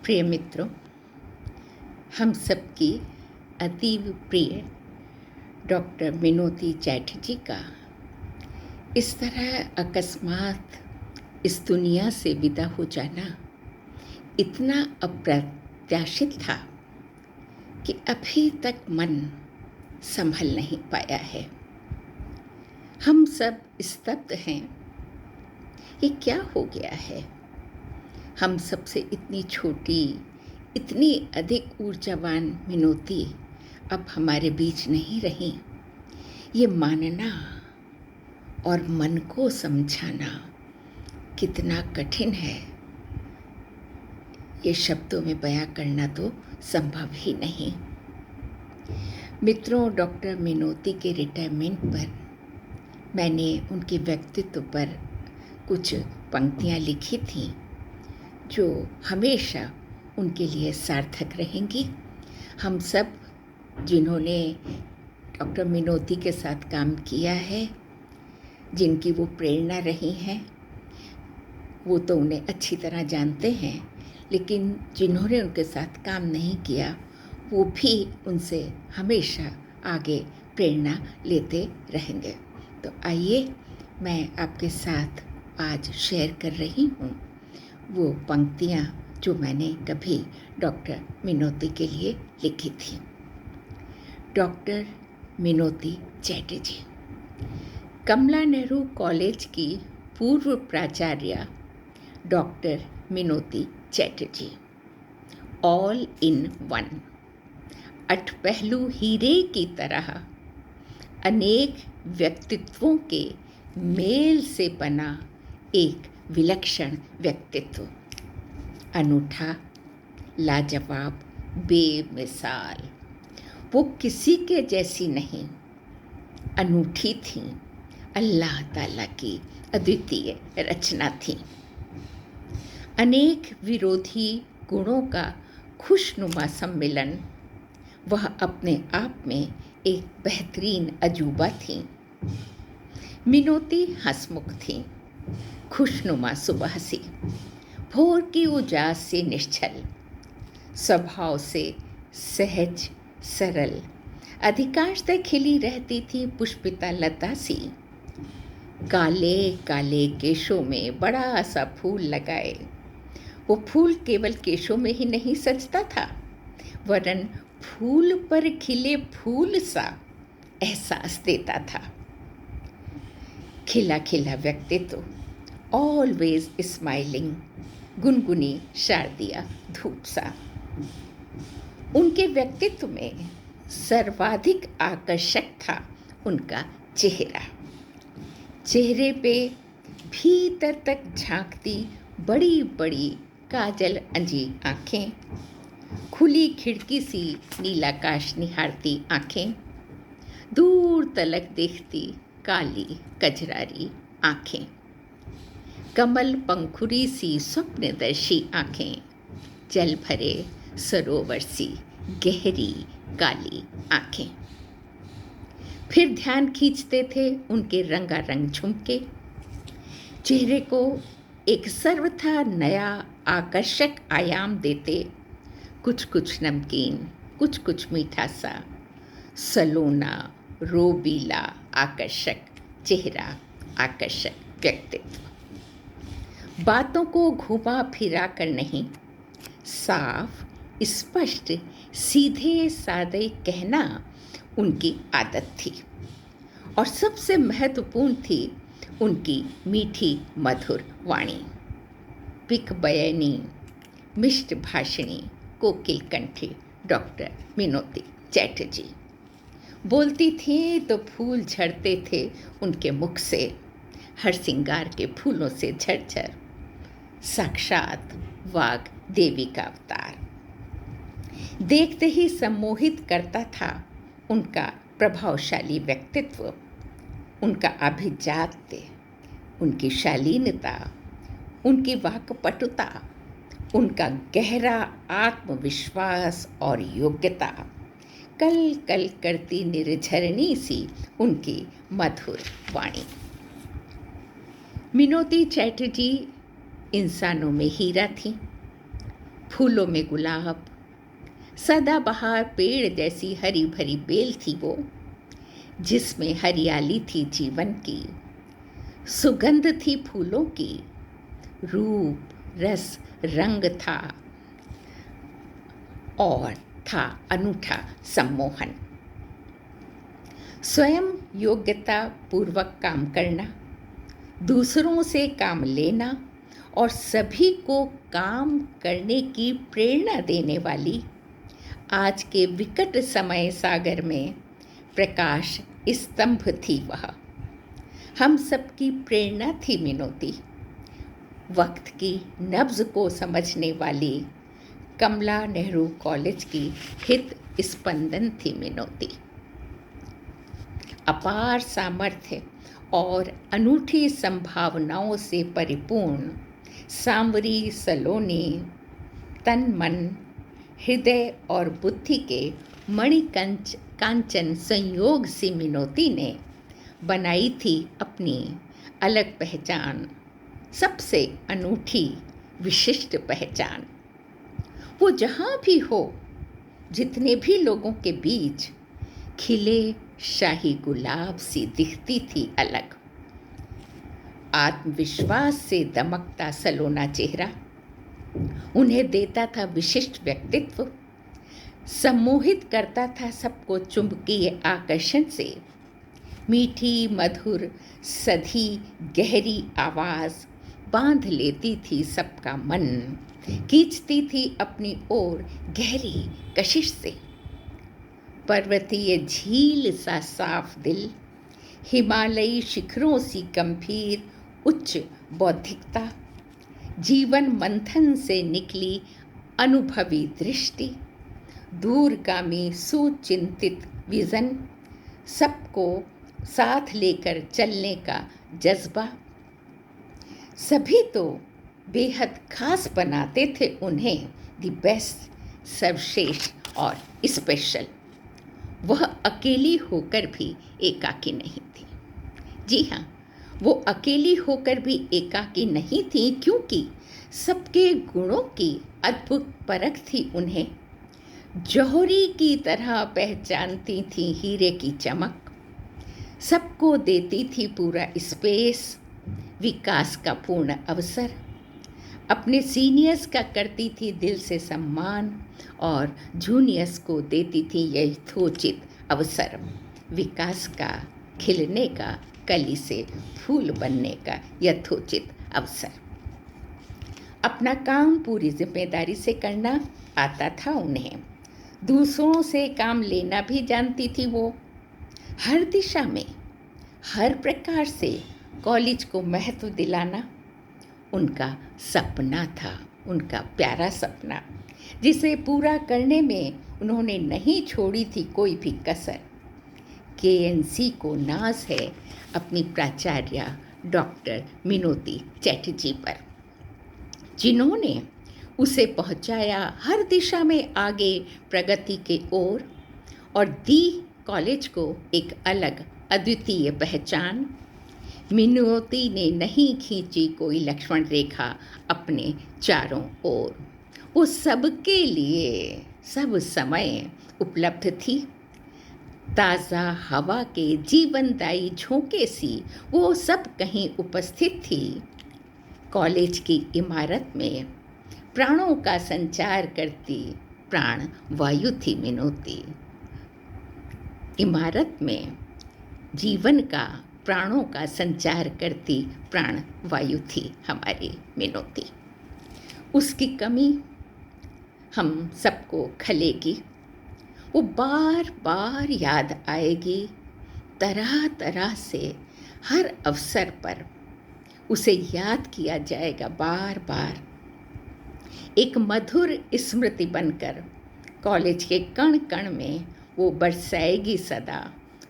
प्रिय मित्रों, हम सबकी अतीव प्रिय डॉक्टर मिनोती चैटर्जी का इस तरह अकस्मात इस दुनिया से विदा हो जाना इतना अप्रत्याशित था कि अभी तक मन संभल नहीं पाया है। हम सब स्तब्ध हैं। ये क्या हो गया है? हम सबसे इतनी छोटी, इतनी अधिक ऊर्जावान मिनोती अब हमारे बीच नहीं रही। ये मानना और मन को समझाना कितना कठिन है, ये शब्दों में बयां करना तो संभव ही नहीं। मित्रों, डॉक्टर मिनोती के रिटायरमेंट पर मैंने उनके व्यक्तित्व पर कुछ पंक्तियां लिखी थीं जो हमेशा उनके लिए सार्थक रहेंगी। हम सब जिन्होंने डॉक्टर मिनोती के साथ काम किया है, जिनकी वो प्रेरणा रही हैं, वो तो उन्हें अच्छी तरह जानते हैं, लेकिन जिन्होंने उनके साथ काम नहीं किया वो भी उनसे हमेशा आगे प्रेरणा लेते रहेंगे। तो आइए मैं आपके साथ आज शेयर कर रही हूँ वो पंक्तियाँ जो मैंने कभी डॉक्टर मिनोती के लिए लिखी थी। डॉक्टर मिनोती चैटर्जी, कमला नेहरू कॉलेज की पूर्व प्राचार्य doctor Minoti Chatterjee, all in one, अठपहलू हीरे की तरह अनेक व्यक्तित्वों के मेल से बना एक विलक्षण व्यक्तित्व, अनूठा, लाजवाब, बेमिसाल। वो किसी के जैसी नहीं, अनूठी थी, अल्लाह ताला की अद्वितीय रचना थी। अनेक विरोधी गुणों का खुशनुमा सम्मिलन, वह अपने आप में एक बेहतरीन अजूबा थी। मिनोती हंसमुख थी, खुशनुमा सुबहसी, भोर की उजास से निश्चल, स्वभाव से सहज सरल, अधिकांशतः खिली रहती थी पुष्पिता लता सी। काले काले केशों में बड़ा सा फूल लगाए, वो फूल केवल केशों में ही नहीं सजता था, वरन फूल पर खिले फूल सा एहसास देता था। खिला खिला व्यक्तित्व, ऑलवेज स्माइलिंग, गुनगुनी शारदिया धूप सा। उनके व्यक्तित्व में सर्वाधिक आकर्षक था उनका चेहरा। चेहरे पे भीतर तक झांकती बड़ी बड़ी काजल अंजी आँखें, खुली खिड़की सी नीलाकाश निहारती आँखें, दूर तलक देखती काली कजरारी आँखें, कमल पंखुरी सी स्वप्नदर्शी आँखें, जल भरे सरोवर सी गहरी काली आँखें। फिर ध्यान खींचते थे उनके रंगारंग झुमके, चेहरे को एक सर्वथा नया आकर्षक आयाम देते, कुछ कुछ नमकीन, कुछ कुछ मीठा सा, सलोना, रोबीला, आकर्षक चेहरा, आकर्षक व्यक्तित्व। बातों को घुमा फिरा कर नहीं, साफ, स्पष्ट, सीधे सादे कहना उनकी आदत थी। और सबसे महत्वपूर्ण थी उनकी मीठी मधुर वाणी, पिक बयानी, मिष्ट भाषणी, कोकिल कंठी डॉक्टर मिनोती चैटर्जी। बोलती थी तो फूल झड़ते थे उनके मुख से, हर सिंगार के फूलों से झरझर, साक्षात वाग देवी का अवतार। देखते ही सम्मोहित करता था उनका प्रभावशाली व्यक्तित्व, उनका आभिजात्य, उनकी शालीनता, उनकी वाक्पटुता, उनका गहरा आत्मविश्वास और योग्यता, कल कल करती निर्झरनी सी उनकी मधुर वाणी। मिनोती चैटर्जी इंसानों में हीरा थी, फूलों में गुलाब, सदाबहार पेड़ जैसी हरी भरी बेल थी वो, जिसमें हरियाली थी जीवन की, सुगंध थी फूलों की, रूप रस रंग था और था अनूठा सम्मोहन। स्वयं योग्यता पूर्वक काम करना, दूसरों से काम लेना और सभी को काम करने की प्रेरणा देने वाली आज के विकट समय सागर में प्रकाश स्तंभ थी वह। हम सबकी प्रेरणा थी मिनोती, वक्त की नब्ज को समझने वाली कमला नेहरू कॉलेज की हित स्पंदन थी मिनोती। अपार सामर्थ्य और अनूठी संभावनाओं से परिपूर्ण, सांवरी सलोनी, तन मन हृदय और बुद्धि के कांचन संयोग से मिनोती ने बनाई थी अपनी अलग पहचान, सबसे अनूठी विशिष्ट पहचान। वो जहाँ भी हो, जितने भी लोगों के बीच, खिले शाही गुलाब सी दिखती थी अलग। आत्मविश्वास से दमकता सलोना चेहरा उन्हें देता था विशिष्ट व्यक्तित्व, सम्मोहित करता था सबको चुंबकीय आकर्षण से। मीठी मधुर सधी गहरी आवाज़ बांध लेती थी सबका मन, खींचती थी अपनी ओर गहरी कशिश से। पर्वतीय झील सा साफ दिल, हिमालयी शिखरों सी गंभीर उच्च बौद्धिकता, जीवन मंथन से निकली अनुभवी दृष्टि, दूरगामी सुचिंतित विजन, सबको साथ लेकर चलने का जज्बा, सभी तो बेहद खास बनाते थे उन्हें, द बेस्ट, सर्वश्रेष्ठ और स्पेशल। वह अकेली होकर भी एकाकी नहीं थी। जी हाँ, वो अकेली होकर भी एकाकी नहीं थी, क्योंकि सबके गुणों की अद्भुत परख थी उन्हें। जौहरी की तरह पहचानती थी हीरे की चमक, सबको देती थी पूरा स्पेस, विकास का पूर्ण अवसर, अपने सीनियर्स का करती थी दिल से सम्मान और जूनियर्स को देती थी यथोचित अवसर, विकास का, खिलने का, कली से फूल बनने का यथोचित अवसर। अपना काम पूरी जिम्मेदारी से करना आता था उन्हें, दूसरों से काम लेना भी जानती थी वो। हर दिशा में, हर प्रकार से कॉलेज को महत्व दिलाना उनका सपना था, उनका प्यारा सपना, जिसे पूरा करने में उन्होंने नहीं छोड़ी थी कोई भी कसर। केएनसी को नाज है अपनी प्राचार्य डॉक्टर मिनोती चैटर्जी पर, जिन्होंने उसे पहुंचाया हर दिशा में आगे प्रगति के ओर और दी कॉलेज को एक अलग अद्वितीय पहचान। मिनोती ने नहीं खींची कोई लक्ष्मण रेखा अपने चारों ओर, वो सबके लिए सब समय उपलब्ध थी। ताज़ा हवा के जीवनदायी झोंके सी वो सब कहीं उपस्थित थी। कॉलेज की इमारत में प्राणों का संचार करती प्राण वायु थी मिनोती। इमारत में जीवन का, प्राणों का संचार करती प्राण वायु थी हमारी मिनोती। उसकी कमी हम सबको खलेगी, वो बार बार याद आएगी, तरह तरह से हर अवसर पर उसे याद किया जाएगा बार बार। एक मधुर स्मृति बनकर कॉलेज के कण कण में वो बरसाएगी सदा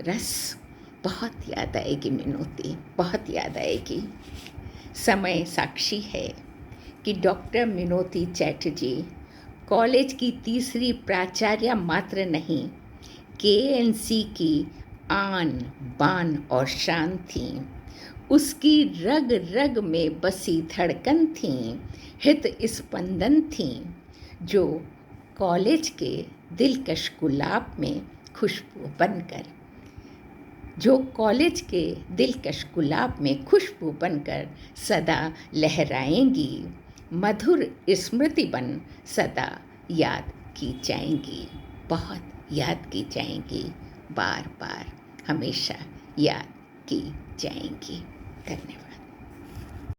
रस। बहुत याद आएगी मिनोती, बहुत याद आएगी। समय साक्षी है कि डॉक्टर मिनोती चैटर्जी कॉलेज की तीसरी प्राचार्य मात्र नहीं, केएनसी की आन बान और शान थी। उसकी रग रग में बसी धड़कन थी, हित स्पंदन थी, जो कॉलेज के दिलकश गुलाब में खुशबू बनकर, जो कॉलेज के दिलकश गुलाब में खुशबू बनकर सदा लहराएंगी, मधुर स्मृति बन सदा याद की जाएंगी, बहुत याद की जाएंगी, बार बार हमेशा याद की जाएंगी। धन्यवाद।